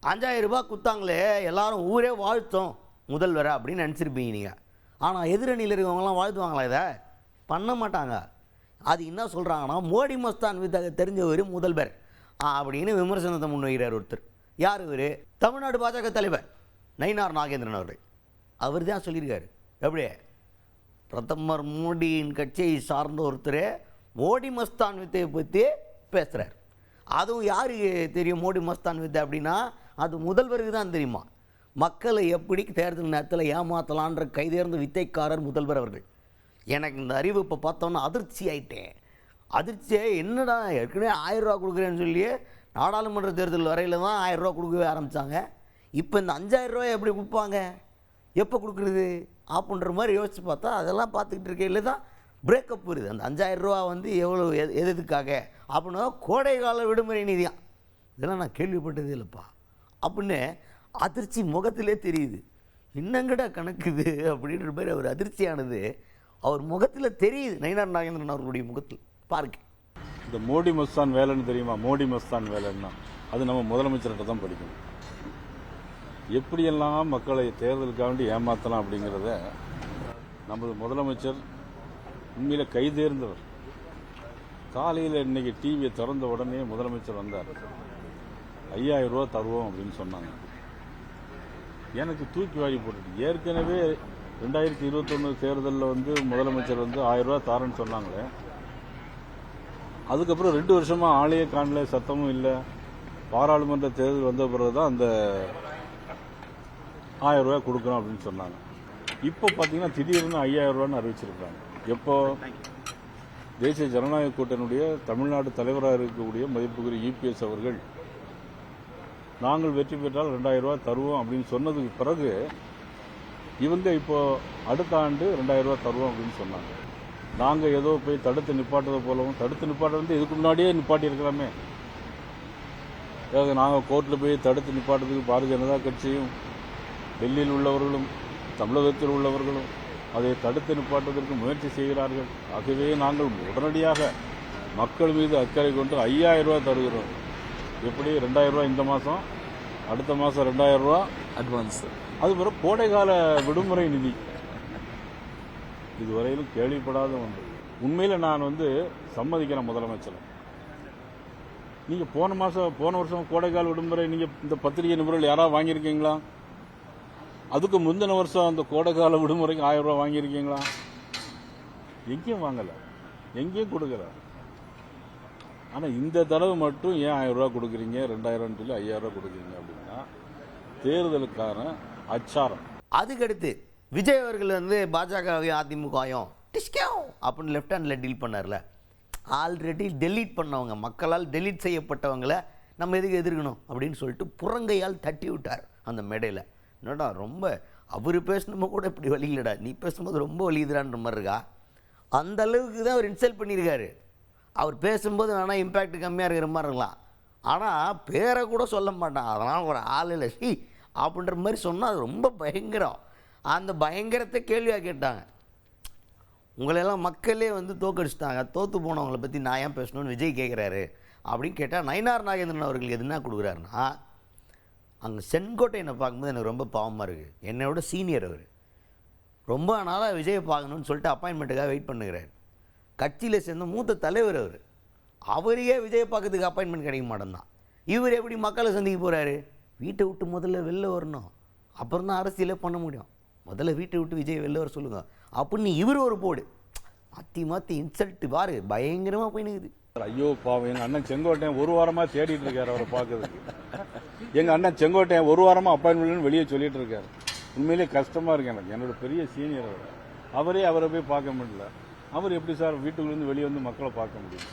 5000 ரூபாய் கொடுத்தாங்களே எல்லாரும் ஊரே வாழ்த்தோம் முதல்வரை அப்படின்னு நினச்சிருப்பீங்க நீங்கள். ஆனால் எதிரணியில் இருக்கவங்களாம் வாழ்த்துவாங்களா? இதை பண்ண மாட்டாங்க. அது என்ன சொல்கிறாங்கன்னா, மோடி மஸ்தான் வித்தாக தெரிஞ்சவர் முதல்வர் அப்படின்னு விமர்சனத்தை முன்வைக்கிறார் ஒருத்தர். யார் இவர்? தமிழ்நாடு பாஜக தலைவர் நயினார் நாகேந்திரன் அவர்கள். அவர் தான் சொல்லியிருக்காரு. எப்படி? பிரதமர் மோடியின் கட்சியை சார்ந்த ஒருத்தர் மோடி மஸ்தான் வித்தையை பற்றி பேசுகிறார். அதுவும் யாருக்கு தெரியும் மோடி மஸ்தான் வித்தை அப்படின்னா? அது முதல்வருக்கு தான் தெரியுமா. மக்களை எப்படி தேர்தல் நேரத்தில் ஏமாற்றலான்ற கைதேர்ந்த வித்தைக்காரர் முதல்வர் அவர்கள். எனக்கு இந்த அறிவு இப்போ பார்த்தோன்னா அதிர்ச்சி ஆகிட்டேன். அதிர்ச்சியே என்னடா, ஏற்கனவே 1000 ரூபா கொடுக்குறேன்னு சொல்லி நாடாளுமன்ற தேர்தல் வரையில் தான் 1000 ரூபா கொடுக்கவே ஆரம்பித்தாங்க. இப்போ இந்த 5000 ரூபாய் எப்படி கொடுப்பாங்க, எப்போ கொடுக்குறது அப்படின்ற மாதிரி யோசித்து பார்த்தா அதெல்லாம் பார்த்துக்கிட்டு இருக்கையில் தான் பிரேக்கப் வருது. அந்த 5000 ரூபா வந்து எவ்வளோ எதுக்காக அப்படின்னா கோடை கால விடுமுறை நிதியாம். இதெல்லாம் நான் கேள்விப்பட்டதே இல்லைப்பா அப்படின்னு அதிர்ச்சி முகத்திலே தெரியுது. இன்னங்கட கணக்குது அப்படின்ற மாதிரி அவர் அதிர்ச்சியானது அவர் முகத்தில் தெரியுது. நயினார் நாகேந்திரன் அவர்களுடைய முகத்தில் பாருங்க. இந்த மோடி மஸ்தான் வேலைன்னு தெரியுமா? மோடி மஸ்தான் வேலைன்னா அது நம்ம முதலமைச்சர்கிட்ட தான் படிக்கணும். எப்படியெல்லாம் மக்களை தேர்தலுக்காக வேண்டி ஏமாற்றலாம் அப்படிங்கிறத நமது முதலமைச்சர் உண்மையில கைதேர்ந்தவர். காலையில் இன்னைக்கு டிவியை திறந்த உடனே முதலமைச்சர் வந்தார். 5000 ரூபா தருவோம் அப்படின்னு சொன்னாங்க. எனக்கு தூக்கி வாரி போட்டுட்டு, ஏற்கனவே 2021 தேர்தலில் வந்து முதலமைச்சர் வந்து 1000 ரூபா தாரன்னு சொன்னாங்களே, அதுக்கப்புறம் 2 வருஷமா ஆளையே காணல, சத்தமும் இல்லை. பாராளுமன்ற தேர்தல் வந்த பிறகுதான் அந்த 1000 ரூபாய் கொடுக்குறோம் அப்படின்னு சொன்னாங்க. இப்போ பார்த்தீங்கன்னா திடீர்னு 5000 ரூபான்னு அறிவிச்சிருக்காங்க. எப்போ? தேசிய ஜனநாயக கூட்டணியுடைய தமிழ்நாடு தலைவராக இருக்கக்கூடிய மதிப்புக்குரிய இபிஎஸ் அவர்கள் நாங்கள் வெற்றி பெற்றால் 2000 ரூபாய் தருவோம் அப்படின்னு சொன்னதுக்கு பிறகு இவங்க இப்போ அடுத்த ஆண்டு 2000 ரூபாய் தருவோம் அப்படின்னு சொன்னாங்க. நாங்கள் ஏதோ போய் தடுத்து நிப்பாட்டுறது போலவும், தடுத்து நிப்பாட்ட வந்து இதுக்கு முன்னாடியே நிப்பாட்டி இருக்கலாமே. அதாவது நாங்கள் கோர்ட்டில் போய் தடுத்து நிப்பாட்டுறதுக்கு பாரதிய ஜனதா கட்சியும் டெல்லியில் உள்ளவர்களும் தமிழகத்தில் உள்ளவர்களும் அதை தடுத்து நிப்பாட்டுவதற்கு முயற்சி செய்கிறார்கள். ஆகவே நாங்கள் உடனடியாக மக்கள் மீது அக்கறை கொண்டு 5000 ரூபாய் தருகிறோம். எப்படி? 2000 ரூபாய் இந்த மாதம், அடுத்த மாதம் 2000 ரூபாய் அட்வான்ஸ். அதுபோல கோடைகால விடுமுறை நிதி இதுவரையிலும் கேள்விப்படாத ஒன்று. உண்மையில் நான் வந்து சம்மதிக்கிறேன் முதலமைச்சர். நீங்கள் போன வருஷம் கோடைகால விடுமுறை நீங்கள் இந்த பத்திரிகை நிபுணர்கள் யாராவது வாங்கியிருக்கீங்களா? அதுக்கு முந்தின வருஷம் அந்த கோடைகால விடுமுறைக்கு 1000 ரூபாய் வாங்கியிருக்கீங்களா? எங்கேயும் வாங்கலை, எங்கேயும் கொடுக்கல. ஆனால் இந்த தடவை மட்டும் ஏன் 1000 ரூபாய் கொடுக்குறீங்க, 2000 சொல்லி 5000 ரூபாய் கொடுக்குறீங்க அப்படின்னா தேர்தலுக்கான அச்சாரம். அதுக்கடுத்து விஜய் அவர்கள் வந்து பாஜகவையும் அதிமுகவையும் அப்படின்னு லெஃப்ட் ஹேண்டில் டீல் பண்ணார்ல. ஆல்ரெடி டெலீட் பண்ணவங்க, மக்களால் டெலீட் செய்யப்பட்டவங்களை நம்ம எதுக்கு எதிர்க்கணும் அப்படின்னு சொல்லிட்டு புறங்கையால் தட்டி விட்டார் அந்த மேடையில். என்னடா ரொம்ப அவர் பேசணுமோ கூட இப்படி வலிக்கலடா, நீ பேசும்போது ரொம்ப வலிக்குதுடான்ற மாதிரி இருக்கா. அந்த அளவுக்கு தான் அவர் இன்சல்ட் பண்ணியிருக்காரு. அவர் பேசும்போது வேணால் இம்பேக்ட் கம்மியாக இருக்கிற மாதிரி இருக்கலாம், ஆனால் பேரை கூட சொல்ல மாட்டான். அதனால் ஒரு ஆள் இல்லை சி அப்படின்ற மாதிரி சொன்னால் அது ரொம்ப பயங்கரம். அந்த பயங்கரத்தை கேள்வியாக கேட்டாங்க. உங்களெல்லாம் மக்களே வந்து தோக்கடிச்சிட்டாங்க, தோற்று போனவங்களை பற்றி நான் ஏன் பேசணும்னு விஜய் கேட்குறாரு அப்படின்னு கேட்டால் நயினார் நாகேந்திரன் அவர்களுக்கு எதுனா கொடுக்குறாருன்னா, அங்கே செங்கோட்டையனை பார்க்கும்போது எனக்கு ரொம்ப பாவமாக இருக்குது. என்னோட சீனியர் அவர், ரொம்ப நாளாக விஜயை பார்க்கணுன்னு சொல்லிட்டு அப்பாயின்மெண்ட்டுக்காக வெயிட் பண்ணுகிறார். கட்சியில் சேர்ந்த மூத்த தலைவர் அவர், அவரையே விஜயை பார்க்கறதுக்கு அப்பாயின்மெண்ட் கிடைக்க மாட்டேன்தான். இவர் எப்படி மக்களை சந்திக்க போகிறாரு? வீட்டை விட்டு முதல்ல வெளில வரணும், அப்புறம் தான் அரசியலே பண்ண முடியும். முதல்ல வீட்டை விட்டு விஜய் வெளில வர சொல்லுங்கள் அப்படின்னு இவர் ஒரு போடு மாற்றி இன்சல்ட்டு பாரு, பயங்கரமாக போயினுக்குது. ஐயோ பாவம், எங்கள் அண்ணன் செங்கோட்டையன் ஒரு வாரமாக தேடிட்டு இருக்காரு அவரை பார்க்கறதுக்கு. எங்கள் அண்ணன் செங்கோட்டையன் ஒரு வாரமாக அப்பாயின்மெண்ட்னு வெளியே சொல்லிட்டு இருக்காரு. உண்மையிலே கஷ்டமாக இருக்கு எனக்கு. என்னோட பெரிய சீனியர் அவர், அவரை போய் பார்க்க முடியல. அவர் எப்படி சார் வீட்டுக்குள்ளேருந்து வெளியே வந்து மக்களை பார்க்க முடியும்?